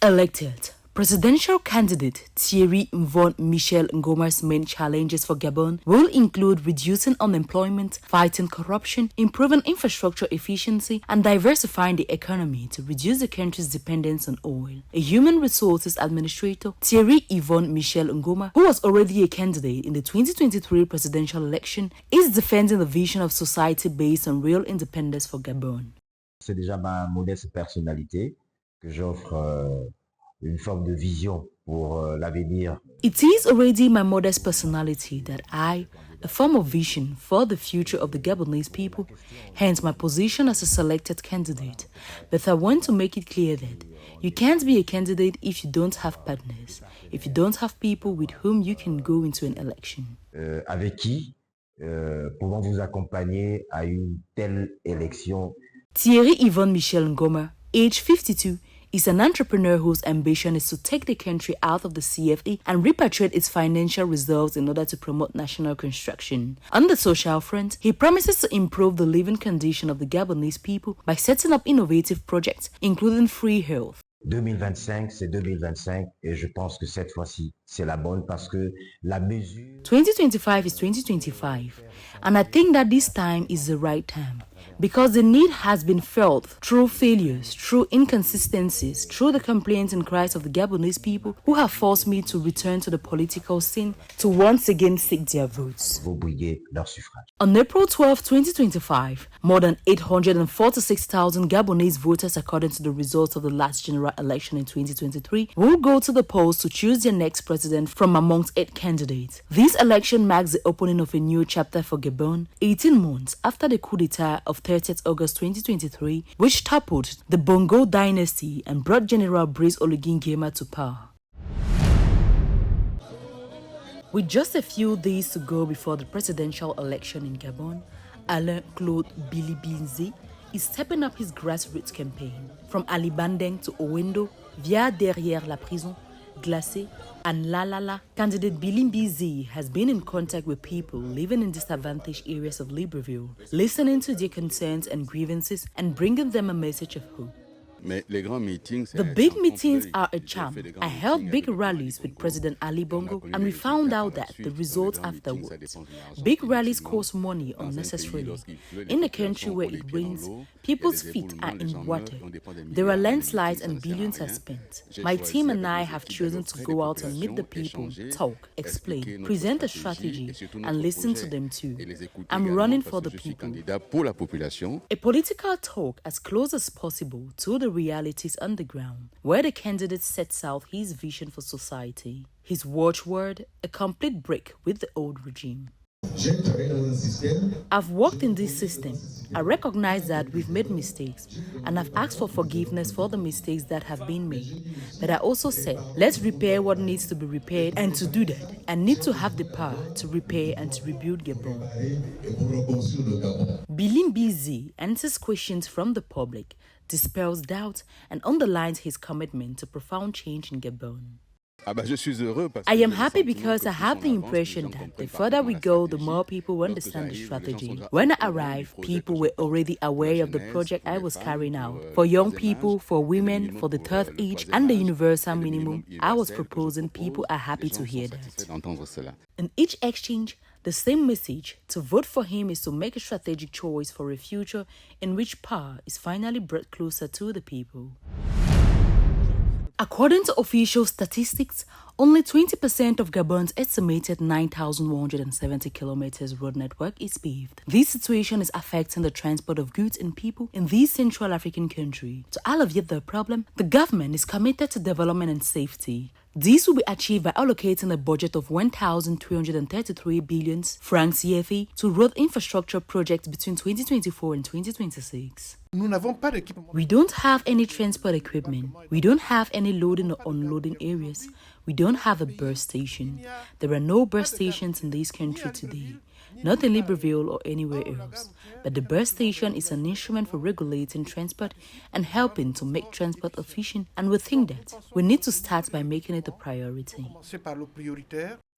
elected, presidential candidate Thierry Yvon Michel Ngoma's main challenges for Gabon will include reducing unemployment, fighting corruption, improving infrastructure efficiency, and diversifying the economy to reduce the country's dependence on oil. A human resources administrator, Thierry Yvon Michel Ngoma, who was already a candidate in the 2023 presidential election, is defending the vision of society based on real independence for Gabon. C'est déjà ma modeste personnalité que j'offre une forme de vision pour l'avenir. It is already my modest personality that a form of vision for the future of the Gabonese people, hence my position as a selected candidate. But I want to make it clear that you can't be a candidate if you don't have partners, if you don't have people with whom you can go into an election. Avec qui pouvons vous accompagner à une telle élection? Thierry Yvon Michel Ngoma, age 52, is an entrepreneur whose ambition is to take the country out of the CFA and repatriate its financial reserves in order to promote national construction. On the social front, he promises to improve the living condition of the Gabonese people by setting up innovative projects, including free health. 2025, c'est 2025 et je pense que cette fois-ci, c'est la bonne parce que la mesure... 2025 is 2025 and I think that this time is the right time because the need has been felt through failures, through inconsistencies, through the complaints and cries of the Gabonese people who have forced me to return to the political scene to once again seek their votes. On April 12, 2025, more than 846,000 Gabonese voters, according to the results of the last general election in 2023, will go to the polls to choose their next president from amongst 8 candidates. This election marks the opening of a new chapter for Gabon, 18 months after the coup d'etat of 30th August 2023, which toppled the Bongo dynasty and brought General Brice Oligui Nguema to power. With just a few days to go before the presidential election in Gabon, Alain-Claude Bilie-By-Nze is stepping up his grassroots campaign. From Ali Bandeng to Owendo, via Derrière la Prison, Glacé, and La, candidate Bilie-By-Nze has been in contact with people living in disadvantaged areas of Libreville, listening to their concerns and grievances and bringing them a message of hope. The big meetings are a charm. I held big rallies with President Ali Bongo and we found out that the results afterwards. Big rallies cost money unnecessarily. In a country where it rains, people's feet are in water. There are landslides and billions are spent. My team and I have chosen to go out and meet the people, talk, explain, present a strategy and listen to them too. I'm running for the people. A political talk as close as possible to the realities on the ground, where the candidate sets out his vision for society. His watchword, a complete break with the old regime. I've worked in this system. I recognize that we've made mistakes and I've asked for forgiveness for the mistakes that have been made. But I also said, let's repair what needs to be repaired, and to do that, I need to have the power to repair and to rebuild Gabon. Bilie-By-Nze answers questions from the public, dispels doubt, and underlines his commitment to profound change in Gabon. I am happy because I have the impression that the further we go, the more people understand the strategy. When I arrived, people were already aware of the project I was carrying out. For young people, for women, for the third age, and the universal minimum, I was proposing. People are happy to hear that. In each exchange, the same message: to vote for him is to make a strategic choice for a future in which power is finally brought closer to the people. According to official statistics, only 20% of Gabon's estimated 9,170 kilometers road network is paved. This situation is affecting the transport of goods and people in this Central African country. To alleviate the problem, the government is committed to development and safety. This will be achieved by allocating a budget of 1,333 billion francs CFA to road infrastructure projects between 2024 and 2026. We don't have any transport equipment. We don't have any loading or unloading areas. We don't have a bus station. There are no bus stations in this country today, not in Libreville or anywhere else. But the bus station is an instrument for regulating transport and helping to make transport efficient, and we think that we need to start by making it a priority.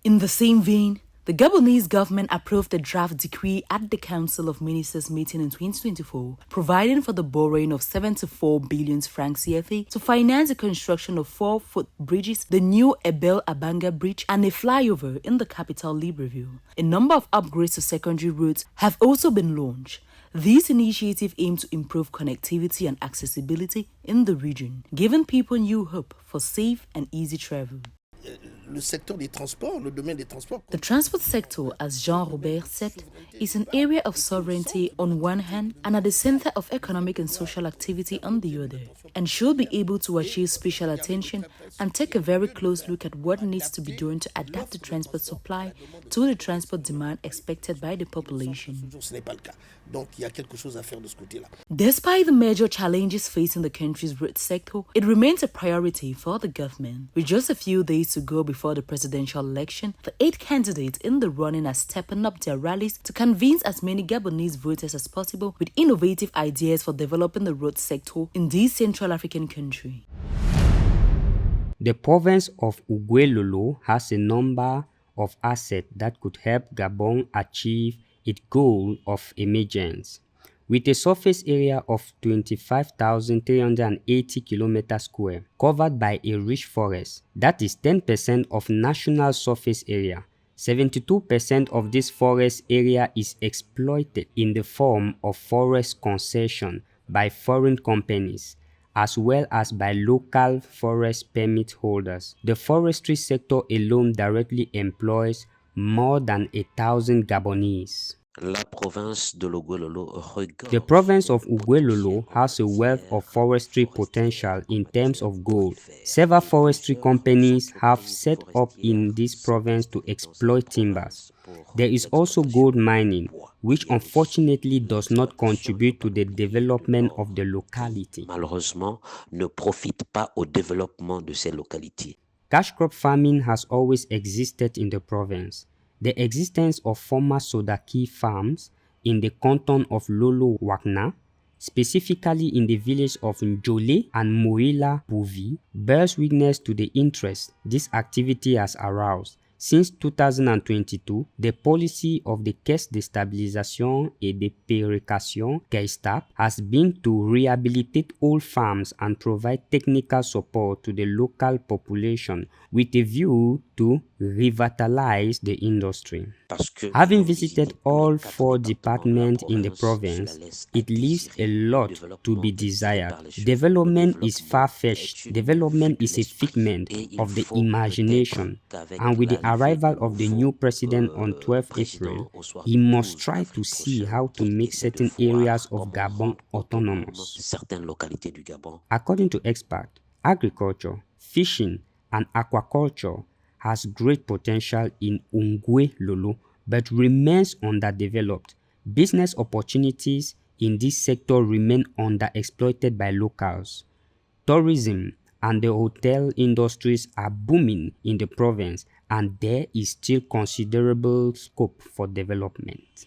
In the same vein, The Gabonese government approved a draft decree at the Council of Ministers meeting in 2024, providing for the borrowing of 74 billion francs CFA to finance the construction of 4 footbridges, the new Ebel Abanga Bridge, and a flyover in the capital Libreville. A number of upgrades to secondary roads have also been launched. These initiatives aim to improve connectivity and accessibility in the region, giving people new hope for safe and easy travel. Le secteur des transports, le domaine des transports. The transport sector, as Jean-Robert said, is an area of sovereignty on one hand and at the center of economic and social activity on the other, and should be able to achieve special attention and take a very close look at what needs to be done to adapt the transport supply to the transport demand expected by the population. Despite the major challenges facing the country's road sector, it remains a priority for the government. With just a few days to go before the presidential election, the 8 candidates in the running are stepping up their rallies to convince as many Gabonese voters as possible with innovative ideas for developing the road sector in this Central African country. The province of Ogooué-Lolo has a number of assets that could help Gabon achieve its goal of emergence. With a surface area of 25,380 km², covered by a rich forest, that is 10% of national surface area. 72% of this forest area is exploited in the form of forest concession by foreign companies, as well as by local forest permit holders. The forestry sector alone directly employs more than 1,000 Gabonese. The province of Ogooué-Lolo has a wealth of forestry potential in terms of gold. Several forestry companies have set up in this province to exploit timbers. There is also gold mining, which unfortunately does not contribute to the development of the locality. Malheureusement, ne profite pas au développement de ces localités. Cash crop farming has always existed in the province. The existence of former Sodaki farms in the canton of Lolo-Wakna, specifically in the village of Njole and Moila-Bouvi, bears witness to the interest this activity has aroused. Since 2022, the policy of the Caisse de Stabilisation et de Péréquation (CASTAP) has been to rehabilitate old farms and provide technical support to the local population with a view to revitalize the industry. Having visited all 4 departments in the province, it leaves a lot to be desired. Development is far-fetched. Development is a figment of the imagination. And with the arrival of the new president on 12 April, he must try to see how to make certain areas of Gabon autonomous. According to experts, agriculture, fishing, and aquaculture has great potential in Ogooué-Lolo but remains underdeveloped. Business opportunities in this sector remain underexploited by locals. Tourism and the hotel industries are booming in the province, and there is still considerable scope for development.